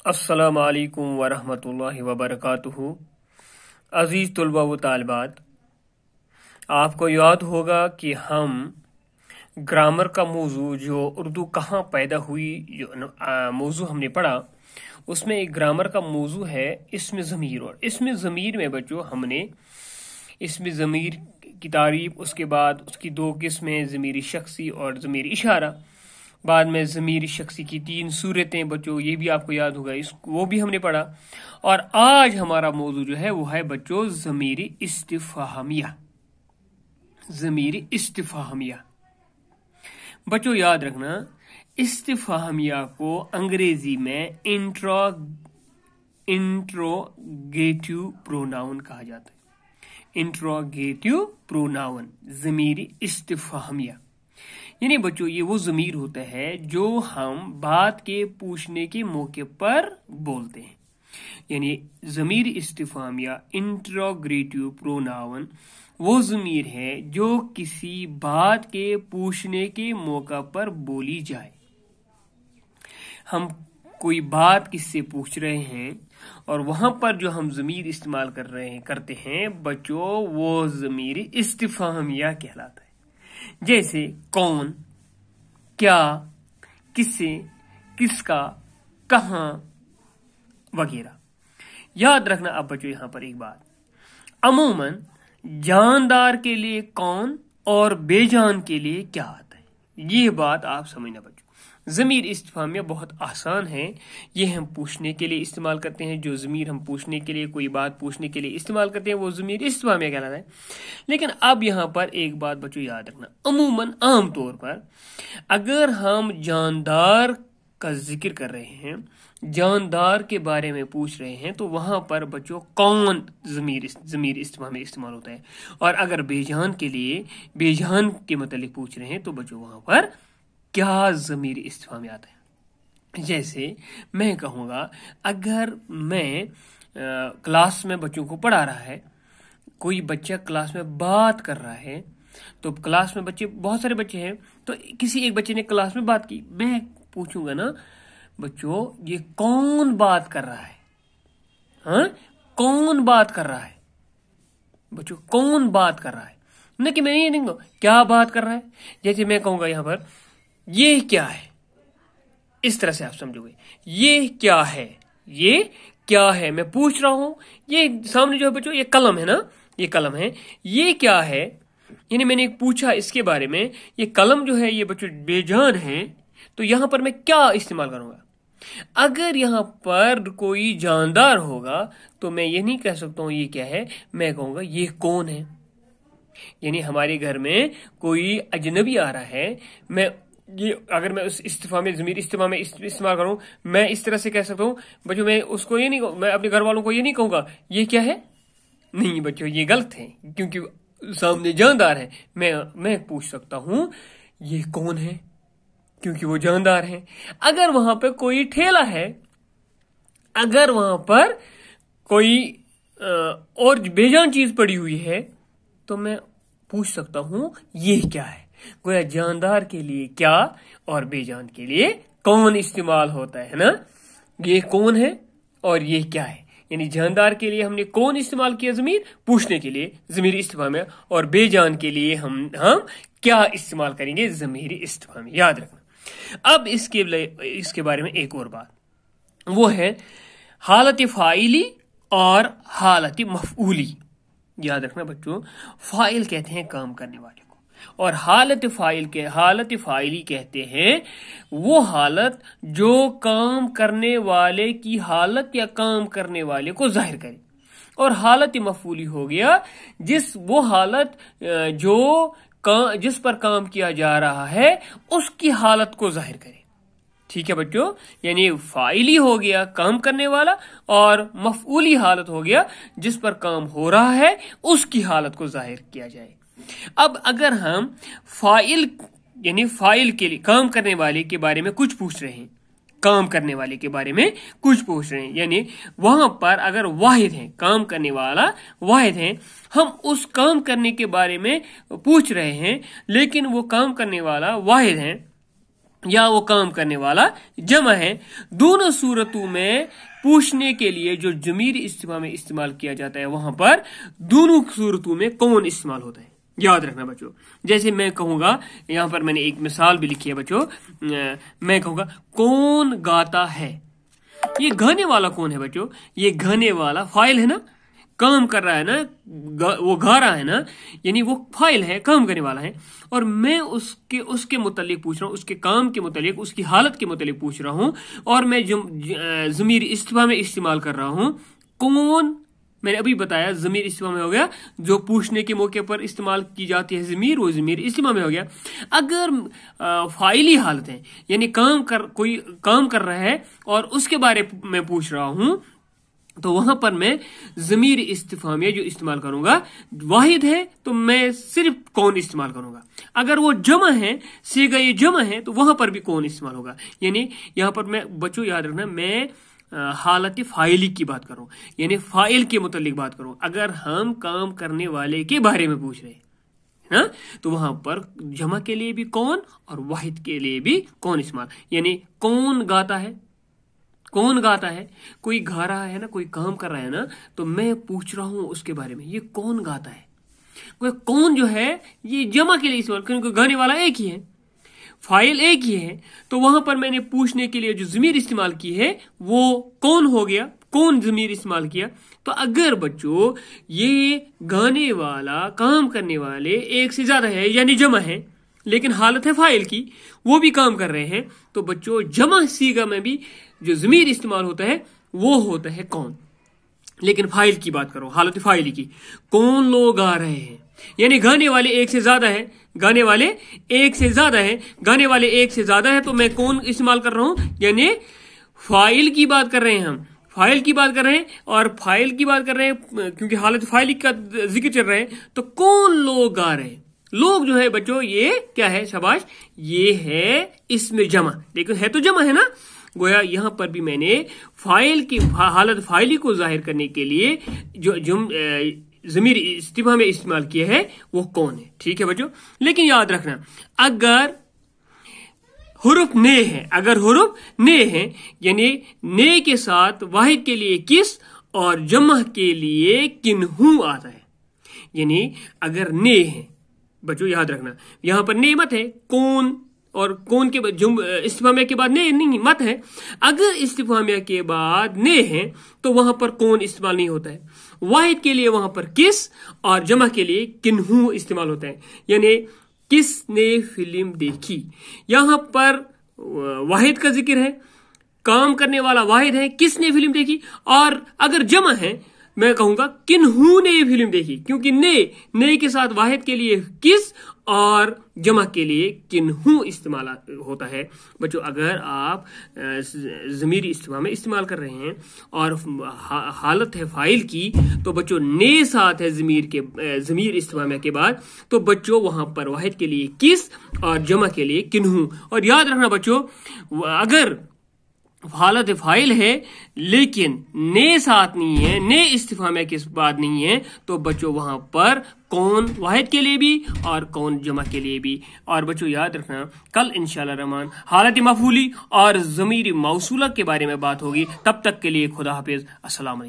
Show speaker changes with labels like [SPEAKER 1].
[SPEAKER 1] अस्सलाम वालेकुम वरहमतुल्लाहि वबरकातुहू। अजीज तलबा व तालिबात, आपको याद होगा कि हम ग्रामर का मौजू जो उर्दू कहाँ पैदा हुई जो मौजू हमने पढ़ा, उसमें एक ग्रामर का मौजू है इसमें ज़मीर। और इसमें ज़मीर में बच्चों हमने इसमें ज़मीर की तारीफ, उसके बाद उसकी दो किस्में, ज़मीरी शख्सी और ज़मीरी इशारा, बाद में ज़मीरी शख्सी की 3 सूरतें बच्चों, ये भी आपको याद होगा, वो भी हमने पढ़ा। और आज हमारा मौजू जो है वो है बच्चों ज़मीरी इस्तिफ़हामिया। ज़मीरी इस्तिफ़हामिया बच्चों याद रखना, इस्तिफ़हामिया को अंग्रेजी में इंट्रोगेटिव प्रोनाउन कहा जाता है। इंट्रोगेटिव प्रोनाउन, ज़मीरी इस्तिफ़हामिया, यानी बच्चों ये वो ज़मीर होता है जो हम बात के पूछने के मौके पर बोलते हैं। यानी ज़मीर इस्तिफ़हामिया, इंट्रोगेटिव प्रोनाउन, वो ज़मीर है जो किसी बात के पूछने के मौका पर बोली जाए। हम कोई बात किससे पूछ रहे हैं और वहां पर जो हम ज़मीर इस्तेमाल करते हैं बच्चों, वो ज़मीर इस्तिफ़हामिया कहलाता है। जैसे कौन, क्या, किससे, किसका, कहां वगैरह। याद रखना अब बच्चों यहां पर एक बात, अमूमन जानदार के लिए कौन और बेजान के लिए क्या आता है, ये बात आप समझना बच्चों। ज़मीर इस्तिफ़हामिया बहुत आसान है, ये हम पूछने के लिए इस्तेमाल करते हैं। जो ज़मीर हम पूछने के लिए, कोई बात पूछने के लिए इस्तेमाल करते हैं, वो ज़मीर इस्तिफ़हामिया कहलाता है। लेकिन अब यहाँ पर एक बात बच्चों याद रखना, अमूमन आम तौर पर अगर हम जानदार का जिक्र कर रहे हैं, जानदार के बारे में पूछ रहे हैं, तो वहां पर बच्चों कौन ज़मीर इस्तिफ़हामिया इस्तेमाल होता है। और अगर बेजान के लिए, बेजान के मतलब पूछ रहे हैं, तो बच्चों वहां पर क्या ज़मीर इस्तिफ़हामिया आता है। जैसे मैं कहूँगा, अगर मैं क्लास में बच्चों को पढ़ा रहा है, कोई बच्चा क्लास में बात कर रहा है, तो क्लास में बच्चे, बहुत सारे बच्चे हैं, तो किसी एक बच्चे ने क्लास में बात की, मैं पूछूंगा ना बच्चों ये कौन बात कर रहा है। हाँ, कौन बात कर रहा है बच्चों, कौन बात कर रहा है, न कि मैं ये नहीं कहूँ क्या बात कर रहा है। जैसे मैं कहूंगा यहाँ पर ये क्या है, इस तरह से आप समझोगे, ये क्या है, ये क्या है, मैं पूछ रहा हूं। ये सामने जो है बच्चों, ये कलम है ना, ये कलम है, ये क्या है, यानी मैंने पूछा इसके बारे में। ये कलम जो है ये बच्चों बेजान है, तो यहां पर मैं क्या इस्तेमाल करूंगा। अगर यहां पर कोई जानदार होगा तो मैं ये नहीं कह सकता हूं ये क्या है, मैं कहूंगा ये कौन है। यानी हमारे घर में कोई अजनबी आ रहा है, मैं ये अगर मैं उस इस्तिफ़हामिया, ज़मीर इस्तिफ़हामिया इस्तेमाल करूं, मैं इस तरह से कह सकता हूं बच्चों, मैं उसको ये नहीं, मैं अपने घर वालों को ये नहीं कहूंगा ये क्या है। नहीं बच्चों, ये गलत है, क्योंकि सामने जानदार है। मैं पूछ सकता हूं ये कौन है, क्योंकि वो जानदार है। अगर वहां पर कोई ठेला है, अगर वहां पर कोई और बेजान चीज पड़ी हुई है, तो मैं पूछ सकता हूं ये क्या है। गोया जानदार के लिए क्या और बेजान के लिए कौन इस्तेमाल होता है ना। ये कौन है और ये क्या है, यानी जानदार के लिए हमने कौन इस्तेमाल किया ज़मीर पूछने के लिए, ज़मीर इस्तिफ़हामिया, और बेजान के लिए हम क्या इस्तेमाल करेंगे, ज़मीर इस्तिफ़हामिया। याद रखना। अब इसके बारे में एक और बात, वो है हालत फ़ाइली और हालत मफ़ऊली। याद रखना बच्चों, फाइल कहते हैं काम करने वाले को, और हालत फाइली कहते हैं वो हालत जो काम करने वाले की हालत या काम करने वाले को जाहिर करे। और हालत मफ़ऊली हो गया वो हालत जिस पर काम किया जा रहा है उसकी हालत को जाहिर करे। ठीक है बच्चों, यानी फाइली हो गया काम करने वाला, और मफ़ऊली हालत हो गया जिस पर काम हो रहा है उसकी हालत को जाहिर किया जाए। अब अगर हम फाइल, यानी फाइल के लिए काम करने वाले के बारे में कुछ पूछ रहे हैं, काम करने वाले के बारे में कुछ पूछ रहे हैं, यानी वहां पर अगर वाहिद है, काम करने वाला वाहिद है, हम उस काम करने के बारे में पूछ रहे हैं, लेकिन वो काम करने वाला वाहिद है, یا وہ کام کرنے والا جمع ہے. دونوں صورتوں میں پوچھنے کے لیے جو ضمیر استفہام میں استعمال کیا جاتا ہے وہاں پر دونوں صورتوں میں کون استعمال ہوتا ہے. یاد رکھنا بچوں. جیسے میں کہوں گا, یہاں پر میں نے ایک مثال بھی لکھی ہے بچوں, میں کہوں گا کون گاتا ہے. یہ گانے والا کون ہے بچوں؟ یہ گانے والا فاعل ہے نا, کام کر رہا ہے نا, وہ گا رہا ہے نا, یعنی وہ فاعل ہے, کام کرنے والا ہے. اور میں اس کے متعلق پوچھ رہا ہوں, اس کے کام کے متعلق, اس کی حالت کے متعلق پوچھ رہا ہوں, اور میں ضمیر استفہام میں استعمال کر رہا ہوں. کون, میں نے ابھی بتایا ضمیر استفہام میں ہو گیا, جو پوچھنے کے موقع پر استعمال کی جاتی ہے ضمیر, وہ ضمیر استفہام میں ہو گیا. اگر فاعلی حالت ہے, یعنی کوئی کام کر رہا ہے اور اس کے بارے میں پوچھ رہا ہوں, تو وہاں پر میں ضمیر استفہامیہ جو استعمال کروں گا, واحد ہے تو میں صرف کون استعمال کروں گا. اگر وہ جمع ہے, صیغہ یہ جمع ہے, تو وہاں پر بھی کون استعمال ہوگا. یعنی یہاں پر میں بچوں یاد رکھنا, میں حالت فاعلی کی بات کروں, یعنی فاعل کے متعلق بات کروں. اگر ہم کام کرنے والے کے بارے میں پوچھ رہے ہیں تو وہاں پر جمع کے لیے بھی کون اور واحد کے لیے بھی کون استعمال. یعنی کون گاتا ہے, کون گاتا ہے, کوئی گا رہا ہے نا, کوئی کام کر رہا ہے نا, تو میں پوچھ رہا ہوں اس کے بارے میں, یہ کون گاتا ہے. کون جو ہے یہ جمع کے لیے استعمال, کیونکہ گانے والا ایک ہی ہے, فاعل ایک ہی ہے, تو وہاں پر میں نے پوچھنے کے لیے جو ضمیر استعمال کی ہے وہ کون ہو گیا, کون ضمیر استعمال کیا. تو اگر بچوں یہ گانے والا, کام کرنے والے ایک سے زیادہ ہے, یعنی جمع ہے, لیکن حالت ہے فاعل کی, وہ بھی کام کر رہے ہیں, تو بچوں جمع صیغہ میں بھی جو ضمیر استعمال ہوتا ہے وہ ہوتا ہے کون. لیکن فاعل کی بات کرو, حالت فاعلی کی, کون لوگ آ رہے ہیں, یعنی گانے والے ایک سے زیادہ ہیں, گانے والے ایک سے زیادہ ہیں, گانے والے ایک سے زیادہ ہیں, تو میں کون استعمال کر رہا ہوں, یعنی فاعل کی بات کر رہے ہیں, ہم فاعل کی بات کر رہے ہیں, اور فاعل کی بات کر رہے ہیں کیونکہ حالت فاعلی کا ذکر چل رہا ہے, تو کون لوگ آ رہے ہیں. لوگ جو ہے بچوں یہ کیا ہے, شاباش, یہ ہے اسم جمع, لیکن ہے تو جمع ہے نا. گویا یہاں پر بھی میں نے فاعل کی حالت فاعلی کو ظاہر کرنے کے لیے جو ضمیر استفہام میں استعمال کیا ہے وہ کون ہے. ٹھیک ہے بچوں. لیکن یاد رکھنا, اگر حرف نے ہے, اگر حرف نے ہے, یعنی نے کے ساتھ واحد کے لیے کس اور جمع کے لیے کنہوں آتا ہے. یعنی اگر نے ہے بچوں, یاد رکھنا یہاں پر نے مت ہے, کون اور کون کے استفہامیہ کے بعد نے نہیں مت ہے. اگر استفہامیہ کے بعد نے ہے تو وہاں پر کون استعمال نہیں ہوتا ہے. واحد کے لیے وہاں پر کس اور جمع کے لیے کنہوں استعمال ہوتا ہے. یعنی کس نے فلم دیکھی, یہاں پر واحد کا ذکر ہے, کام کرنے والا واحد ہے, کس نے فلم دیکھی. اور اگر جمع ہے میں کہوں گا کنہوں نے یہ فلم دیکھی, کیونکہ نے کے ساتھ واحد کے لیے کس اور جمع کے لیے کنہوں استعمال ہوتا ہے. بچوں اگر آپ ضمیری استفہام میں استعمال کر رہے ہیں اور حالت ہے فاعل کی, تو بچوں نے ساتھ ہے ضمیر استفہامیہ کے بعد, تو بچوں وہاں پر واحد کے لیے کس اور جمع کے لیے کنہوں. اور یاد رکھنا بچوں, اگر حالت فاعل ہے لیکن نے ساتھ نہیں ہے, نے استفہامیہ کے بعد نہیں ہے, تو بچوں وہاں پر کون واحد کے لیے بھی اور کون جمع کے لیے بھی. اور بچوں یاد رکھنا کل انشاءاللہ رحمان حالت مفعولی اور ضمیر موصولہ کے بارے میں بات ہوگی. تب تک کے لیے خدا حافظ. السلام علیکم.